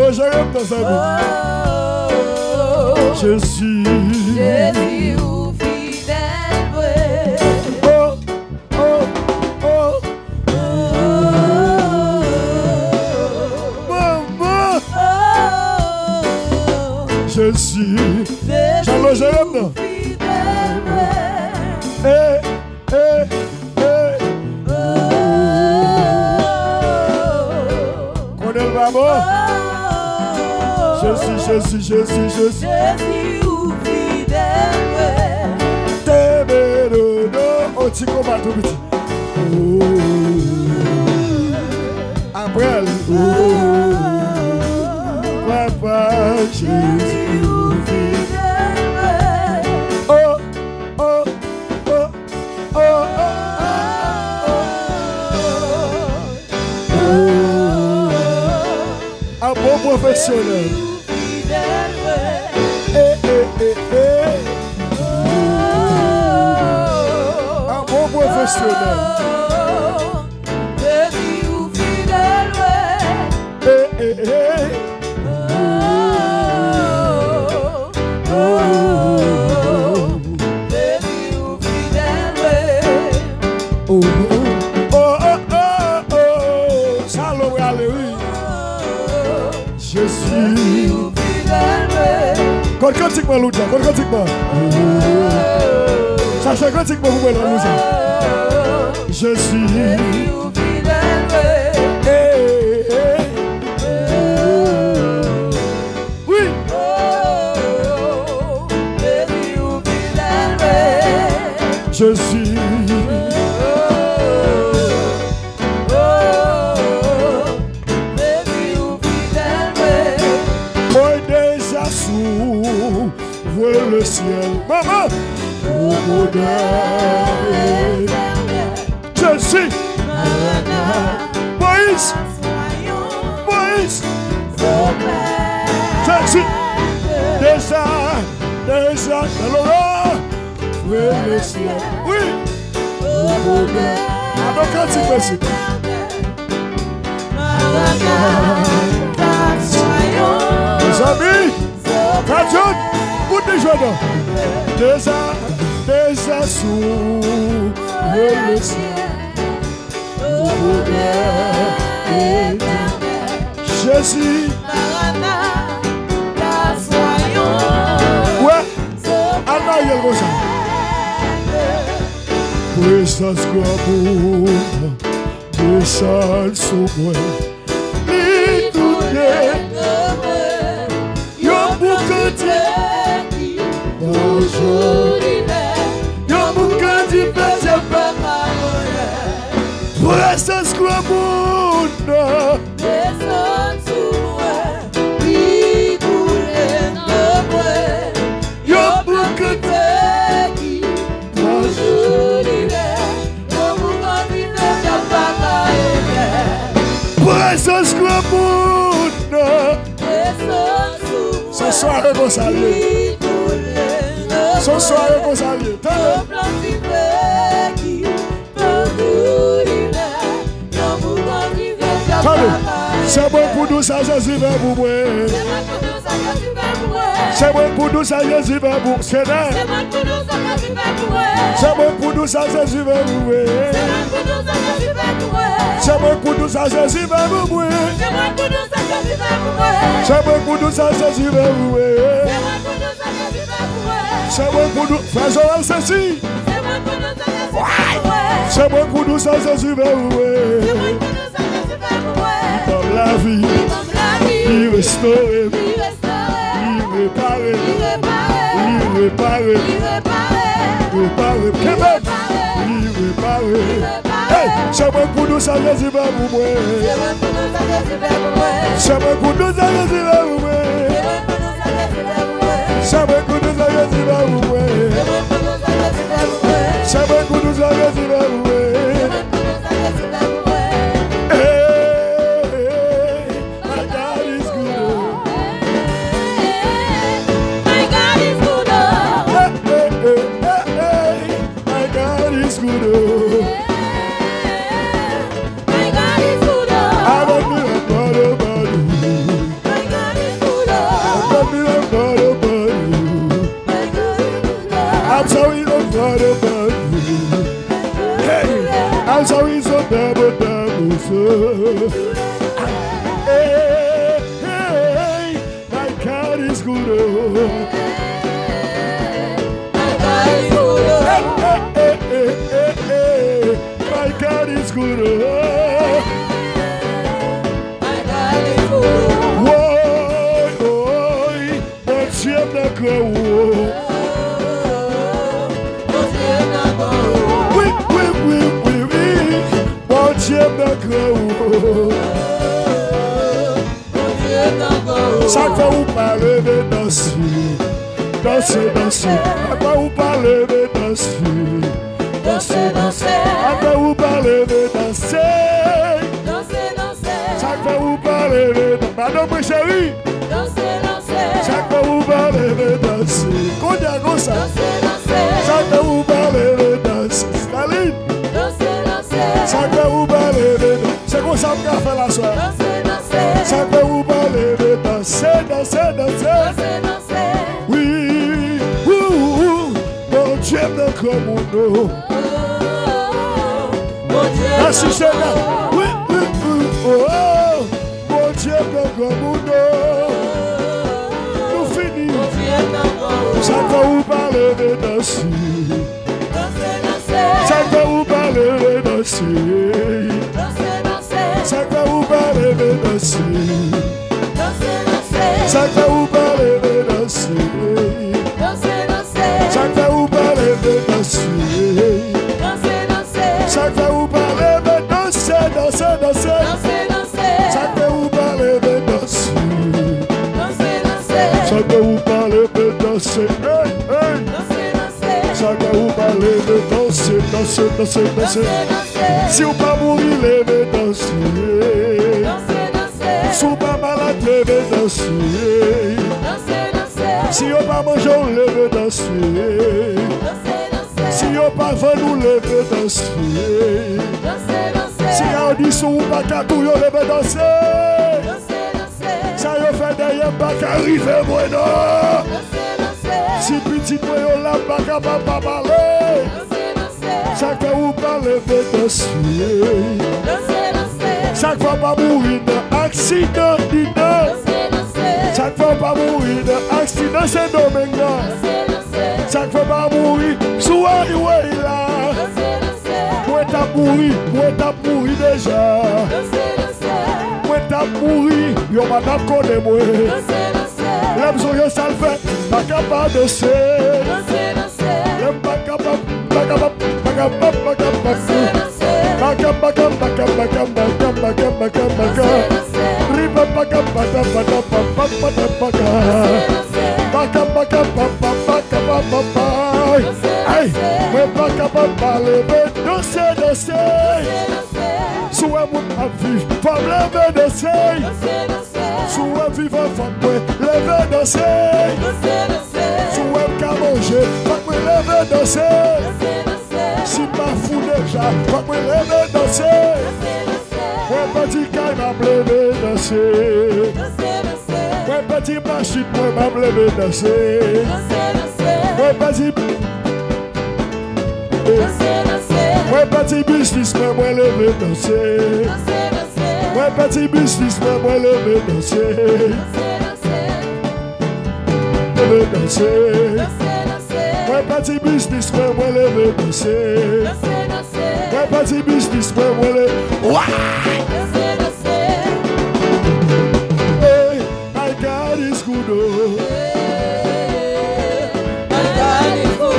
le Jérémie dans sa vie. Jésus. Jésus ou fidèle vrai. Oh, oh, oh. Maman. Jésus. Jean le Jérémie. Fidèle vrai. Eh, eh, eh. Connais le maman. Jésus. Jésus ou fidèle vrai. Témérono, oh, tu combat tout petit. Oh, après, oh, papa Jésus ou fidèle vrai. Oh, oh, oh, oh, oh, oh. Un bon professionnel. Un bon professionnel. Jésus ou fidèle vrai. Jésus ou fidèle vrai. Oh, oh, oh, oh. Salon, allez, oui. Jésus ou fidèle vrai. Quand cantique-moi l'autre, quand cantique-moi. Ça fait cantique-moi vous là nous. Jésus ou fidèle vrai. Oui. Jésus ou fidèle vrai. Jésus. Ouvre le ciel, maman. Au modèle, Jésus. Moïse. Moïse. Jésus. Déjà, dans l'aurore. Ouvre le ciel. Oui. Au modèle. Alors quand tu fais ça. Mes amis, Kajon, pour des jeunes, déjà sous le ciel, Jésus, ouais, Anna Yelrosa, puissance comme descend sous moi, et tout est. Presence Guamunda. Descends sous moi, qui coule de moi. Yo beaucoup de qui, toujours l'hiver. Yo beaucoup d'hiver, y'a pas Presence Guamunda. Descends sous moi. Ce soir, on va saluer. Ce soir, on va saluer. C'est bon pour nous, ça, Jésus va vous voir. C'est bon pour nous, ça, Jésus va vous voir. C'est bon pour nous, ça, Jésus va vous voir. C'est bon pour nous, ça, Jésus va vous voir. C'est bon pour nous, ça, Jésus va vous voir. C'est bon pour nous, frère Joël, ceci. C'est bon pour nous, ça, Jésus va vous voir. Comme la vie, il restaure, il répare, il répare, il répare. Hey, c'est bon pour nous, ça, Jésus va vous voir. C'est bon pour nous, ça, Jésus va vous voir. C'est bon pour nous, ça, Jésus va vous voir. C'est bon pour nous, ça, Jésus va vous voir. Hey, my God is good. My God is good. Chaque fois où parle de danser, danser, danser. Chaque fois où parle de danser, danser, danser. Chaque fois où parle de danser, danser, danser. Chaque fois où parle de danser, madame chérie, danser, danser. Chaque fois où parle de danser, Kodia Gosa, danser, danser. Chaque fois où parle de danser, Staline, danser, danser. Chaque fois où parle de danser, c'est comme ça qu'on fait la soirée. Chaque fois où parle de danser, danser, danser. Oui, mon Dieu me commande. Merci Seigneur. Oui, mon Dieu me commande. Nous finissons. Chaque fois où parle de danser, chaque fois où parle de danser. Chaque fois où parle de danser, chaque fois où parle de danser, chaque fois où parle de danser, chaque fois où parle de danser, danser, danser, chaque fois où parle de danser, chaque fois où parle de danser, chaque fois où parle de danser, danser, danser, danser. Si on pas mourir, levez danser. Si on pas malade, levez danser. Si on pas manger, on levez danser. Si on pas vendre, on levez danser. Si on dit son ou pas catou, on levez danser. Ça y fait derrière, pas qu'arriver, moi non. Si petit moi, on l'a pas capable de parler. Chaque fois où parle de danser, chaque fois pas mourir d'accident, chaque fois pas mourir d'accident, c'est domingue. Chaque fois pas mourir, soit il est là. Moi t'as mouru déjà. Moi t'as mouru, yo madame connaît moi. L'homme sur yo ça le fait, pas capable de danser. L'homme pas capable. Si pas fou déjà, pas me lever danser. Ouais, petit caille m'a levé danser. Ouais, petit machine, moi m'a levé danser. Ouais, petit. Ouais, petit business, moi levé danser. Ouais, petit business, moi levé danser. Levé danser. Ouais, petit business, moi levé danser. Ouais, petit business, moi levé. Hey, my God is good. My God is good.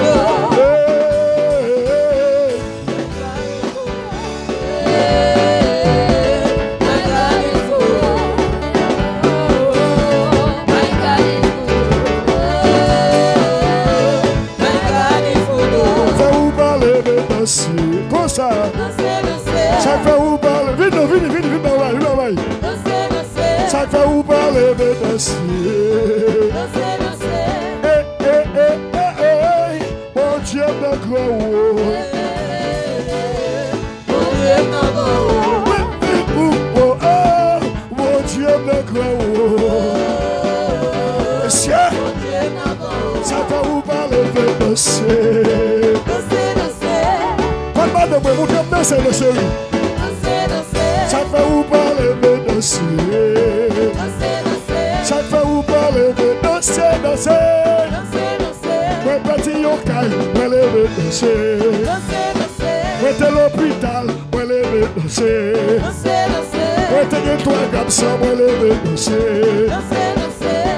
Comme ça, chaque fois où parle, vite, chaque fois où parle de danser. Mon Dieu me croit. Mon Dieu me croit. Chaque fois où parle de danser. De moi, vous devez danser, le chéri. danser. Chaque fois où pas lever danser, danser. Moi petit yokai, moi lever danser. Moi t'es l'hôpital, moi lever danser. Moi t'es toi garçon, moi lever danser.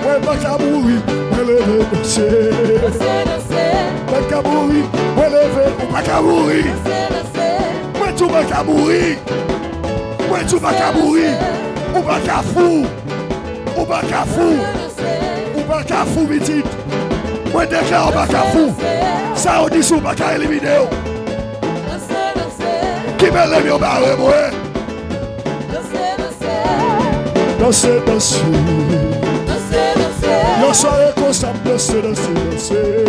Moi pas qu'à mourir, moi lever danser. Pas qu'à mourir, moi lever, ou pas qu'à mourir. Moi tout pas qu'à mourir. Moi tout pas qu'à mourir. Ou pas qu'à fou. Ou pas qu'à fou. Ou pas qu'à fou, petit. Moi déclare ou pas qu'à fou. Ça on dit sous pas qu'à éliminer. Qui me lève au barre, moi. Danser, danser. Yo soirée comme ça, danser, danser, danser.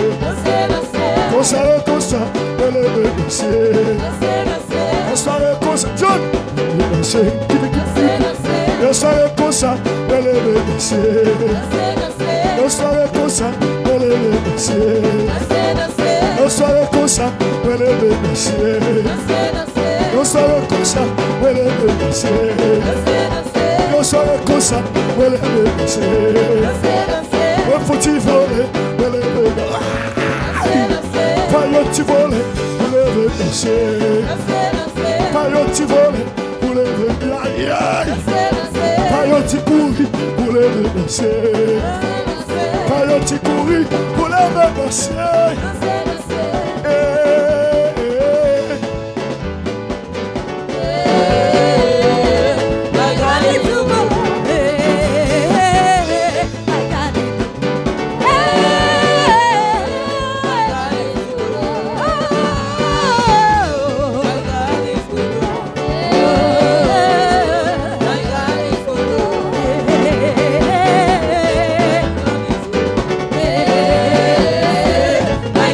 Yo soirée comme ça, elle est danser. Yo soirée comme ça, John, danser. Yo soirée comme ça, elle est danser. Yo soirée comme ça, elle est danser. Yo soirée comme ça, elle est danser. Yo soirée comme ça, elle est danser. Yo soirée comme ça, elle est danser. Faut-il voler, elle est danser. Faut-il voler, elle est danser. Faut-il voler, elle est danser. Faut-il courir, elle est danser. Faut-il courir, elle est danser. I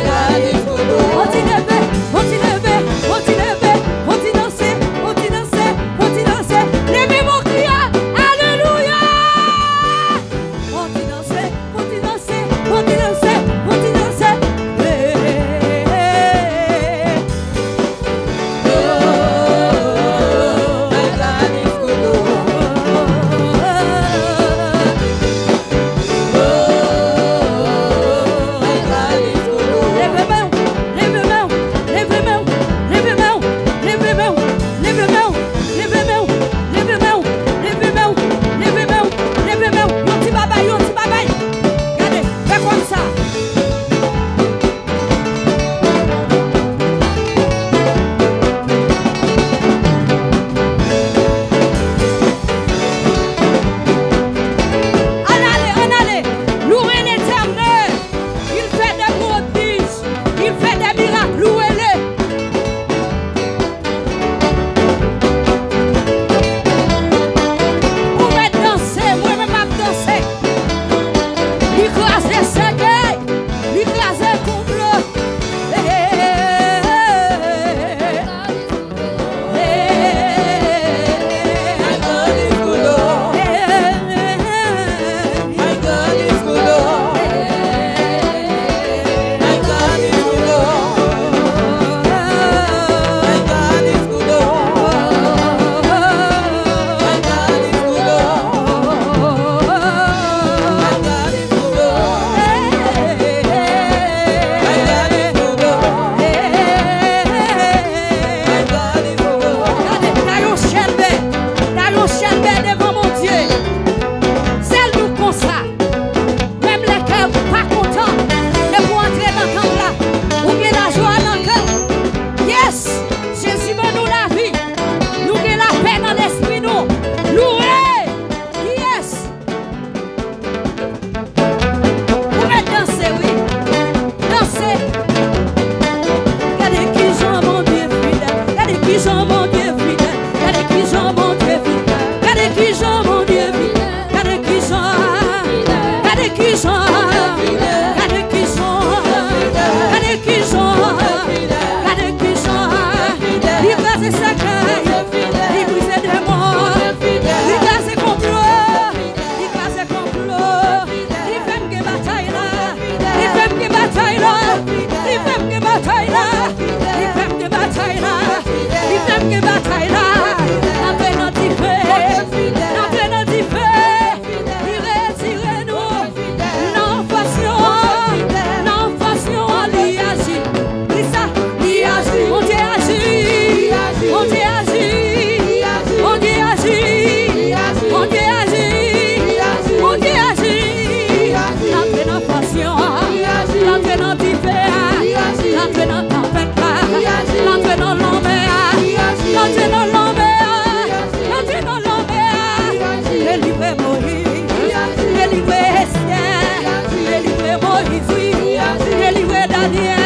Daniel.